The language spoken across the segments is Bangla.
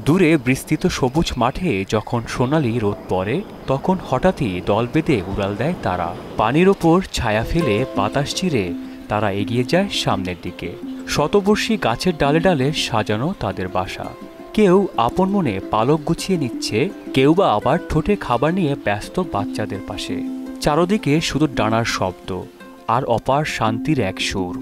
দূরে বিস্তৃত সবুজ মাঠে যখন সোনালি রোদ পড়ে তখন হঠাৎই দল বেঁধে উড়াল দেয় তারা। পানির ওপর ছায়া ফেলে বাতাস চিরে তারা এগিয়ে যায় সামনের দিকে। শতবর্ষী গাছের ডালে ডালে সাজানো তাদের বাসা। কেউ আপন মনে পালক গুছিয়ে নিচ্ছে, কেউ বা আবার ঠোঁটে খাবার নিয়ে ব্যস্ত বাচ্চাদের পাশে। চারদিকে শুধু ডানার শব্দ আর অপার শান্তির এক সুর।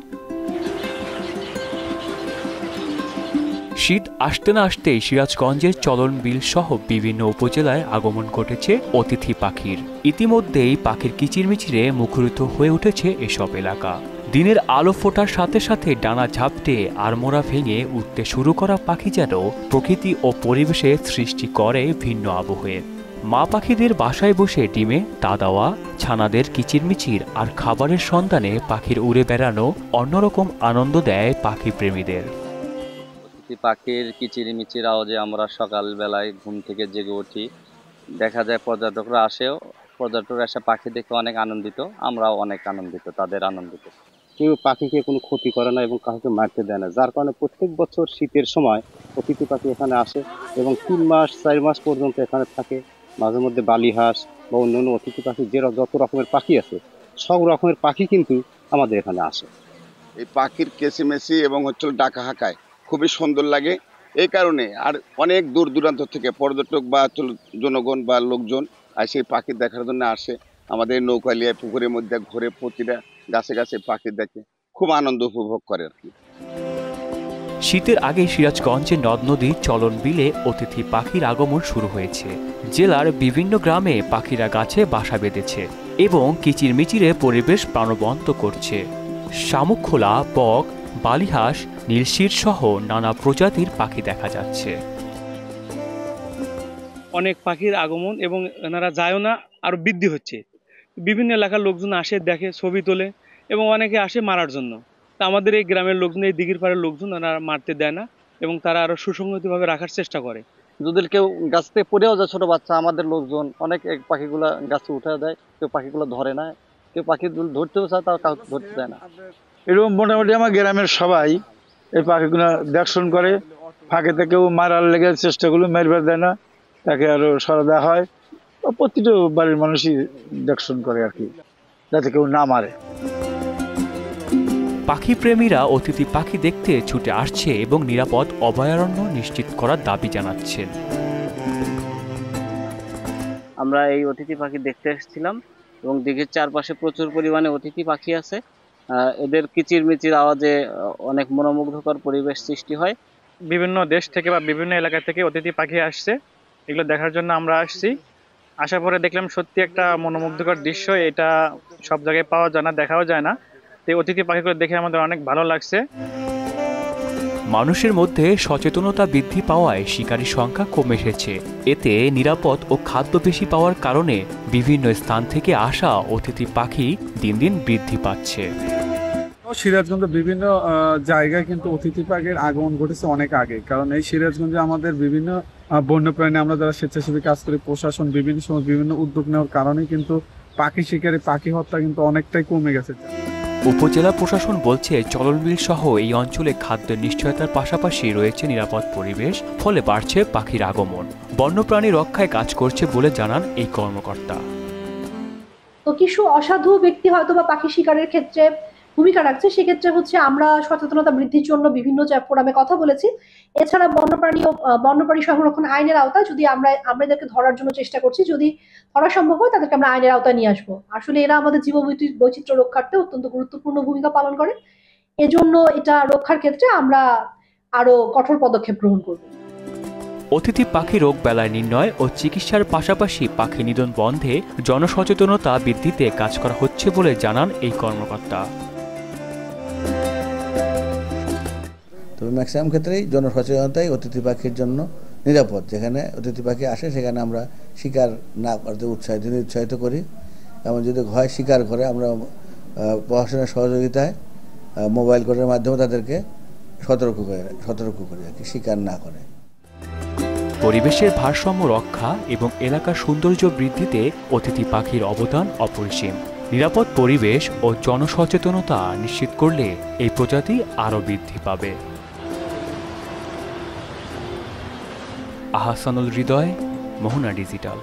শীত আসতে না আসতেই সিরাজগঞ্জের চলন বিল সহ বিভিন্ন উপজেলায় আগমন ঘটেছে অতিথি পাখির। ইতিমধ্যেই পাখির কিচিরমিচিরে মুখরিত হয়ে উঠেছে এসব এলাকা। দিনের আলো ফোটার সাথে সাথে ডানা ঝাপটে আড়মোড়া ভেঙে উঠতে শুরু করা পাখি যেন প্রকৃতি ও পরিবেশে সৃষ্টি করে ভিন্ন আবহে। মা পাখিদের বাসায় বসে ডিমে তা দেওয়া, ছানাদের কিচিরমিচির আর খাবারের সন্ধানে পাখির উড়ে বেড়ানো অন্যরকম আনন্দ দেয় পাখি প্রেমীদের। পাখির কিচিরমিচির আওয়াজে আমরা সকালবেলায় ঘুম থেকে জেগে উঠি। দেখা যায় পর্যটকরা আসেও, পর্যটকরা এসে পাখি দেখে অনেক আনন্দিত, আমরাও অনেক আনন্দিত, তাদের আনন্দিত। কেউ পাখিকে কোনো ক্ষতি করে না এবং কাউকে মারতে দেয় না, যার কারণে প্রত্যেক বছর শীতের সময় অতিথি পাখি এখানে আসে এবং 3 মাস 4 মাস পর্যন্ত এখানে থাকে। মাঝে মধ্যে বালি হাঁস বা অন্যান্য অতিথি পাখি যত রকমের পাখি আছে সব রকমের পাখি কিন্তু আমাদের এখানে আসে। এই পাখির কেচিমেচি এবং ডাকা হাঁকায় খুবই সুন্দর লাগে। এই কারণে আর অনেক দূর দূরান্ত থেকে পর্যটক বা জনগণ বা লোকজন আর সেই পাখি দেখার জন্য আসে। আমাদের নৌকালিয়ায় পুকুরের মধ্যে ঘুরে প্রতিটা গাছে গাছে পাখি দেখে খুব আনন্দ উপভোগ করে আর কি। শীতের আগে সিরাজগঞ্জের নদ নদী চলন বিলে অতিথি পাখির আগমন শুরু হয়েছে। জেলার বিভিন্ন গ্রামে পাখিরা গাছে বাসা বেঁধেছে এবং কিচিরমিচিরে পরিবেশ প্রাণবন্ত করছে। শামুকখোলা, বক, বালিহাঁস, নীলশির সহ নানা প্রজাতির পাখি দেখা যাচ্ছে। অনেক পাখির আগমন এবং এনারা যায়ও না, আরো বৃদ্ধি হচ্ছে। বিভিন্ন এলাকার লোকজন আসে, দেখে, ছবি তোলে এবং অনেকে আসে মারার জন্য। তা আমাদের এই গ্রামের লোকজন, এই দিঘির পাড়ের লোকজন ওনারা মারতে দেয় না এবং তারা আরো সুসংগঠিতভাবে রাখার চেষ্টা করে। যদি কেউ গাছ থেকে পড়েও যায় ছোট বাচ্চা, আমাদের লোকজন অনেক পাখিগুলা গাছে উঠে দেয়, কেউ পাখিগুলো ধরে না, কেউ পাখি ধরতেও চায় তাও কাউকে ধরতে দেয় না। এরকম মোটামুটি আমার গ্রামের সবাই এই পাখিগুলো দেখশন করে। ফাঁকেতে কেউ মারার লেগে চেষ্টা করলে মারবার দেয় না, তাকে আরো সরা দেওয়া হয়। প্রতিটা বাড়ির মানুষই দেখশন করে আর কি, যাতে কেউ না মারে। পাখি প্রেমীরা অতিথি পাখি দেখতে ছুটে আসছে এবং নিরাপদ অভয়ারণ্য নিশ্চিত করার দাবি জানাচ্ছেন। আমরা এই অতিথি পাখি দেখতে এসেছিলাম এবং দিঘির চারপাশে প্রচুর পরিমাণে অতিথি পাখি আছে। এদের কিচিরমিচির আওয়াজে অনেক মনোমুগ্ধকর পরিবেশ সৃষ্টি হয়। বিভিন্ন দেশ থেকে বা বিভিন্ন এলাকা থেকে অতিথি পাখি আসছে, এগুলো দেখার জন্য আমরা আসছি। আসার পরে দেখলাম সত্যি একটা মনোমুগ্ধকর দৃশ্য, এটা সব জায়গায় পাওয়া যায় না, দেখাও যায় না। তো অতিথি পাখিগুলো দেখে আমাদের অনেক ভালো লাগছে। মানুষের মধ্যে সচেতনতা বৃদ্ধি পাওয়ায় শিকারীর সংখ্যা কমে এসেছে। এতে নিরাপদ ও খাদ্য বেশি পাওয়ার কারণে বিভিন্ন স্থান থেকে আসা অতিথি পাখি দিন দিন বৃদ্ধি পাচ্ছে। সিরাজগঞ্জে বিভিন্ন জায়গায় কিন্তু অতিথি পাখির আগমন ঘটেছে অনেক আগে, কারণ এই সিরাজগঞ্জে আমাদের বিভিন্ন বন্যপ্রাণী, আমরা যারা স্বেচ্ছাসেবী কাজ করি, প্রশাসন বিভিন্ন সময় বিভিন্ন উদ্যোগ নেওয়ার কারণে কিন্তু পাখি শিকারী, পাখি হত্যা কিন্তু অনেকটাই কমে গেছে। উপজেলা প্রশাসন বলছে চলনবিল সহ এই অঞ্চলে খাদ্যের নিশ্চয়তার পাশাপাশি রয়েছে নিরাপদ পরিবেশ, ফলে বাড়ছে পাখির আগমন। বন্যপ্রাণী রক্ষায় কাজ করছে বলে জানান এই কর্মকর্তা। তো কিছু অসাধু ব্যক্তি হয়তো বা পাখি শিকারের ক্ষেত্রে ভূমিকা রাখছে, সেক্ষেত্রে হচ্ছে আমরা সচেতনতা বৃদ্ধির জন্য বিভিন্ন ফোরামে কথা বলেছি। এছাড়া বন্যপ্রাণী সংরক্ষণ আইনের আওতায় যদি আমরা এদেরকে ধরার জন্য চেষ্টা করছি, যদি ধরা সম্ভব হয় তাদেরকে আমরা আইনের আওতায় নিয়ে আসবো। আসলে এরা আমাদের জীববৈচিত্র্য রক্ষার্থে অত্যন্ত গুরুত্বপূর্ণ ভূমিকা পালন করে। এজন্য এটা রক্ষার ক্ষেত্রে আমরা আরো কঠোর পদক্ষেপ গ্রহণ করব। অতিথি পাখি রোগ বেলায় নির্ণয় ও চিকিৎসার পাশাপাশি পাখি নিধন বন্ধে জনসচেতনতা বৃদ্ধিতে কাজ করা হচ্ছে বলে জানান এই কর্মকর্তা। তবে ম্যাক্সিমাম ক্ষেত্রেই জনসচেতনতাই অতিথি পাখির জন্য নিরাপদ। যেখানে অতিথি পাখি আসে সেখানে আমরা শিকার না করতে উৎসাহিত করি, এবং যদি হয় শিকার করে আমরা প্রশাসনের সহযোগিতায় মোবাইল কোর্টের মাধ্যমে তাদেরকে সতর্ক করি আর কি, শিকার না করে। পরিবেশের ভারসাম্য রক্ষা এবং এলাকার সৌন্দর্য বৃদ্ধিতে অতিথি পাখির অবদান অপরিসীম। নিরাপদ পরিবেশ ও জনসচেতনতা নিশ্চিত করলে এই প্রজাতি আরও বৃদ্ধি পাবে। আহসানুল হৃদয়, মোহনা ডিজিটাল।